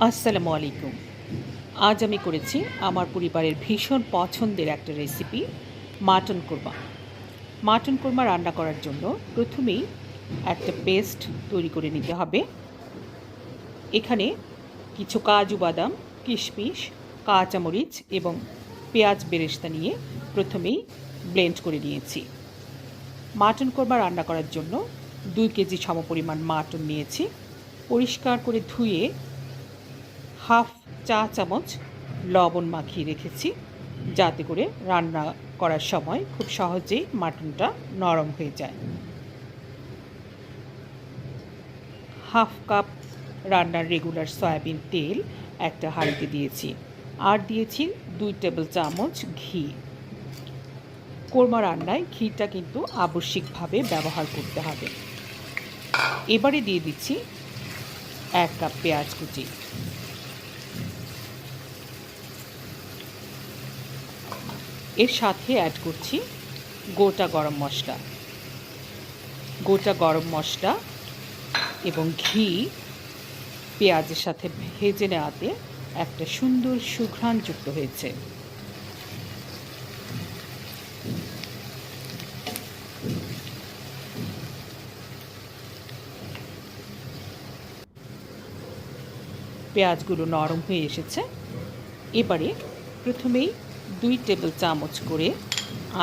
আসসালামু আলাইকুম। আজ আমি করেছি আমার পরিবারের ভীষণ পছন্দের একটা recipe mutton korma. Mutton korma রান্না করার জন্য প্রথমেই একটা পেস্ট তৈরি করে নিতে হবে। এখানে কিছু কাজু বাদাম, কিশমিশ, কাঁচামরিচ এবং পেঁয়াজ বেরেস্তা নিয়ে প্রথমেই ব্লেন্ড করে নিয়েছি। মাটন কোরমা রান্না করার জন্য 2 কেজি সমপরিমাণ মাটন নিয়েছি। পরিষ্কার করে ধুয়ে হাফ চা চামচ লবণ মাখিয়ে রেখেছি, যাতে করে রান্না করার সময় খুব সহজেই মাটনটা নরম হয়ে যায়। হাফ কাপ রান্নার রেগুলার সয়াবিন তেল একটা হাঁড়িতে দিয়েছি, আর দিয়েছি 2 টেবিল চামচ ঘি। কোরমা রান্নায় ঘিটা কিন্তু আবশ্যিকভাবে ব্যবহার করতে হবে। এবারে দিয়ে দিচ্ছি 1 কাপ পেঁয়াজ কুচি। এর সাথে অ্যাড করছি গোটা গরম মশলা এবং ঘি পেঁয়াজের সাথে ভেজে নেওয়াতে একটা সুন্দর সুঘ্রাণ যুক্ত হয়েছে। পেঁয়াজগুলো নরম হয়ে এসেছে। এবারে প্রথমেই 2 টেবিল চামচ করে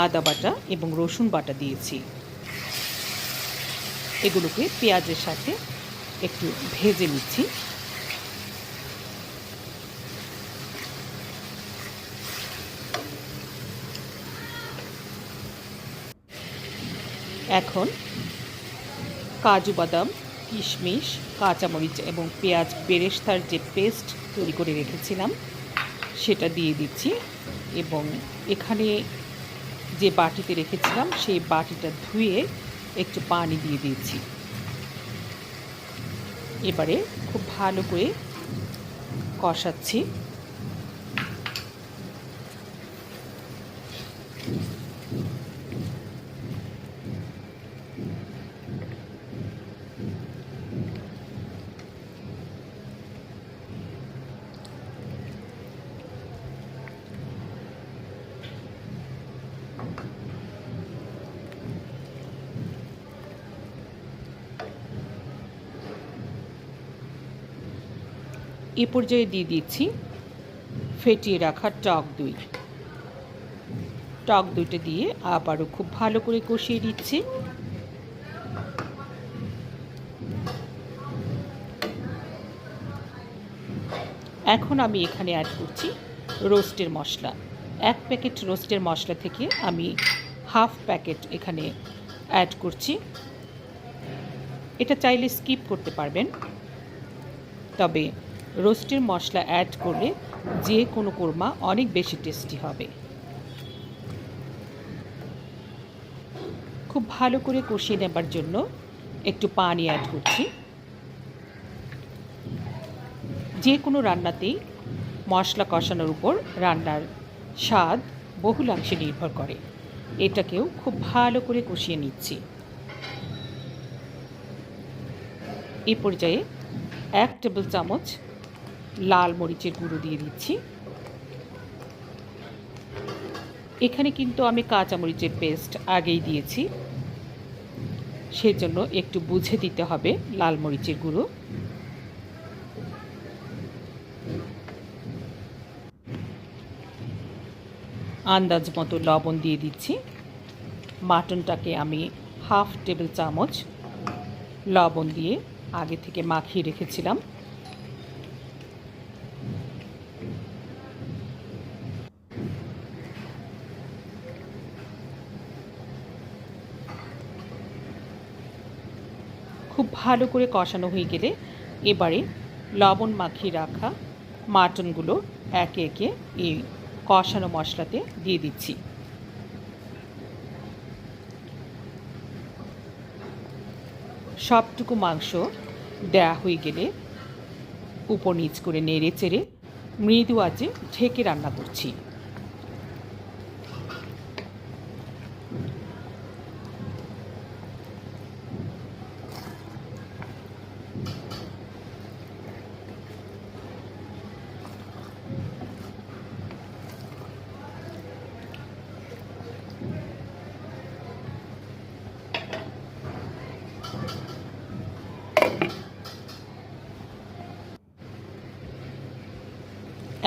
আদা বাটা এবং রসুন বাটা দিয়েছি। এগুলোকে পেঁয়াজের সাথে একটু ভেজে নিচ্ছি। এখন কাজু বাদাম, কিশমিশ, কাঁচামরিচ এবং পেঁয়াজ বেরেস্তার যে পেস্ট তৈরি করে রেখেছিলাম সেটা দিয়ে দিচ্ছি, এবং এখানে যে বাটিতে রেখেছিলাম সেই বাটিটা ধুয়ে একটু পানি দিয়ে দিয়েছি। এবারে খুব ভালো করে কষাচ্ছি। এ পর্যায়ে দিয়ে দিচ্ছি ফেটিয়ে রাখা টক দইটা দিয়ে আবারও খুব ভালো করে কষিয়ে দিচ্ছি। এখন আমি এখানে অ্যাড করছি রোস্টের মশলা। 1 প্যাকেট রোস্টের মশলা থেকে আমি হাফ প্যাকেট এখানে অ্যাড করছি। এটা চাইলে স্কিপ করতে পারবেন, তবে রোস্টের মশলা অ্যাড করলে যে কোনো কোরমা অনেক বেশি টেস্টি হবে। খুব ভালো করে কষিয়ে নেবার জন্য একটু পানি অ্যাড করছি। যে কোনো রান্নাতেই মশলা কষানোর উপর রান্নার স্বাদ বহুলাংশে নির্ভর করে। এটাকেও খুব ভালো করে কষিয়ে নিচ্ছি। এই পর্যায়ে 1 টেবিল চামচ লাল মরিচের গুঁড়ো দিয়ে দিচ্ছি। এখানে কিন্তু আমি কাঁচামরিচের পেস্ট আগেই দিয়েছি, সেজন্য একটু বুঝে দিতে হবে লাল মরিচের গুঁড়ো। আন্দাজ মতো লবণ দিয়ে দিচ্ছি। মাটনটাকে আমি হাফ টেবিল চামচ লবণ দিয়ে আগে থেকে মাখিয়ে রেখেছিলাম। খুব ভালো করে কষানো হয়ে গেলে এবারে লবণ মাখিয়ে রাখা মাটনগুলো একে একে এই কষানো মশলাতে দিয়ে দিচ্ছি। সবটুকু মাংস দেয়া হয়ে গেলে উপর নিচ করে নেড়ে চেড়ে মৃদু আঁচে ঢেকে রান্না করছি।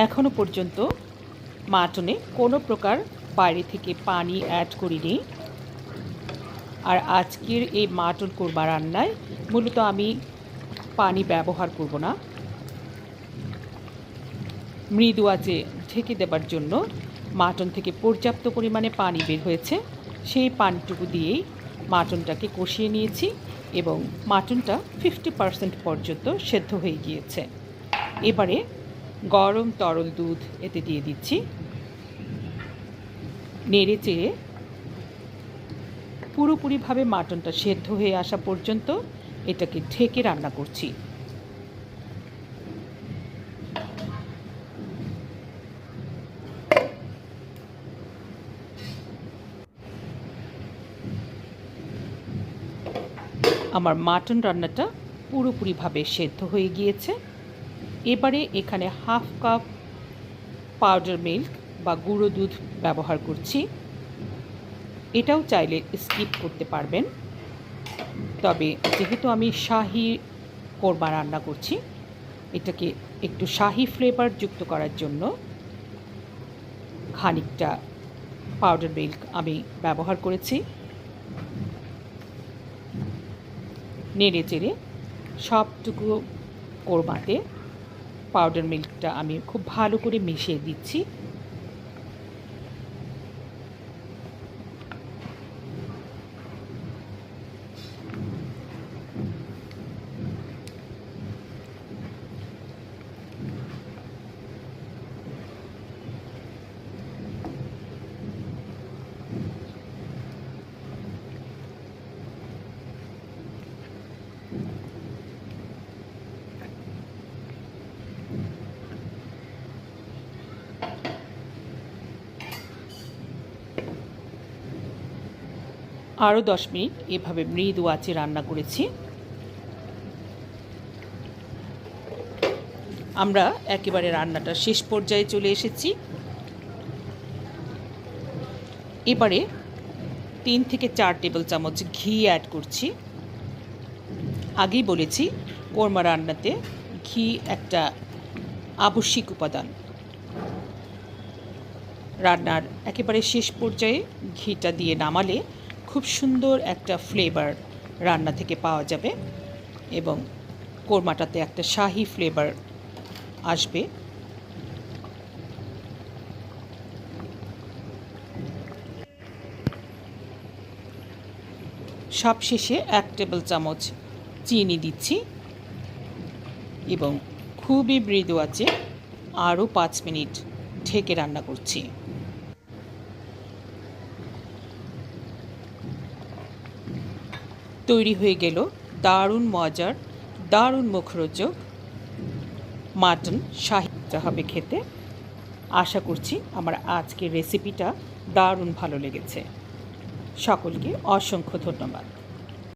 এখনও পর্যন্ত মাটনে কোনো প্রকার বাইরে থেকে পানি অ্যাড করিনি। আর আজকের এই মাটন কোরমা রান্নায় মূলত আমি পানি ব্যবহার করব না। মৃদু আঁচে ঢেকে দেবার জন্য মাটন থেকে পর্যাপ্ত পরিমাণে পানি বের হয়েছে, সেই পানিটুকু দিয়েই মাটনটাকে কষিয়ে নিয়েছি এবং মাটনটা 50% পর্যন্ত সেদ্ধ হয়ে গিয়েছে। এবারে গরম তরল দুধ এতে দিয়ে দিচ্ছি। নেড়ে চেড়ে পুরোপুরিভাবে মাটনটা সেদ্ধ হয়ে আসা পর্যন্ত এটাকে ঢেকে রান্না করছি। আমার মাটন রান্নাটা পুরোপুরিভাবে সেদ্ধ হয়ে গিয়েছে। এবারে এখানে হাফ কাপ পাউডার মিল্ক বা গুঁড়ো দুধ ব্যবহার করছি। এটাও চাইলে স্কিপ করতে পারবেন, তবে যেহেতু আমি শাহি কোরমা রান্না করছি, এটাকে একটু শাহি ফ্লেভার যুক্ত করার জন্য খানিকটা পাউডার মিল্ক আমি ব্যবহার করেছি। নেড়ে চেড়ে সবটুকু কোরমাতে পাউডার মিল্কটা আমি খুব ভালো করে মিশিয়ে দিচ্ছি। আরও 10 মিনিট এভাবে মৃদু আঁচে রান্না করেছি। আমরা একেবারে রান্নাটা শেষ পর্যায়ে চলে এসেছি। এবারে 3 থেকে 4 টেবিল চামচ ঘি অ্যাড করছি। আগেই বলেছি কোরমা রান্নাতে ঘি একটা আবশ্যিক উপাদান। রান্নার একেবারে শেষ পর্যায়ে ঘিটা দিয়ে নামালে খুব সুন্দর একটা ফ্লেভার রান্না থেকে পাওয়া যাবে এবং কোরমাটাতে একটা শাহি ফ্লেভার আসবে। সবশেষে 1 টেবিল চামচ চিনি দিচ্ছি এবং খুবই মৃদু আঁচে আরও 5 মিনিট ঢেকে রান্না করছি। তৈরি হয়ে গেল দারুণ মজার, দারুণ মুখরোচক মাটন শাহি হবে খেতে। আশা করছি আমার আজকের রেসিপিটা দারুণ ভালো লেগেছে। সকলকে অসংখ্য ধন্যবাদ।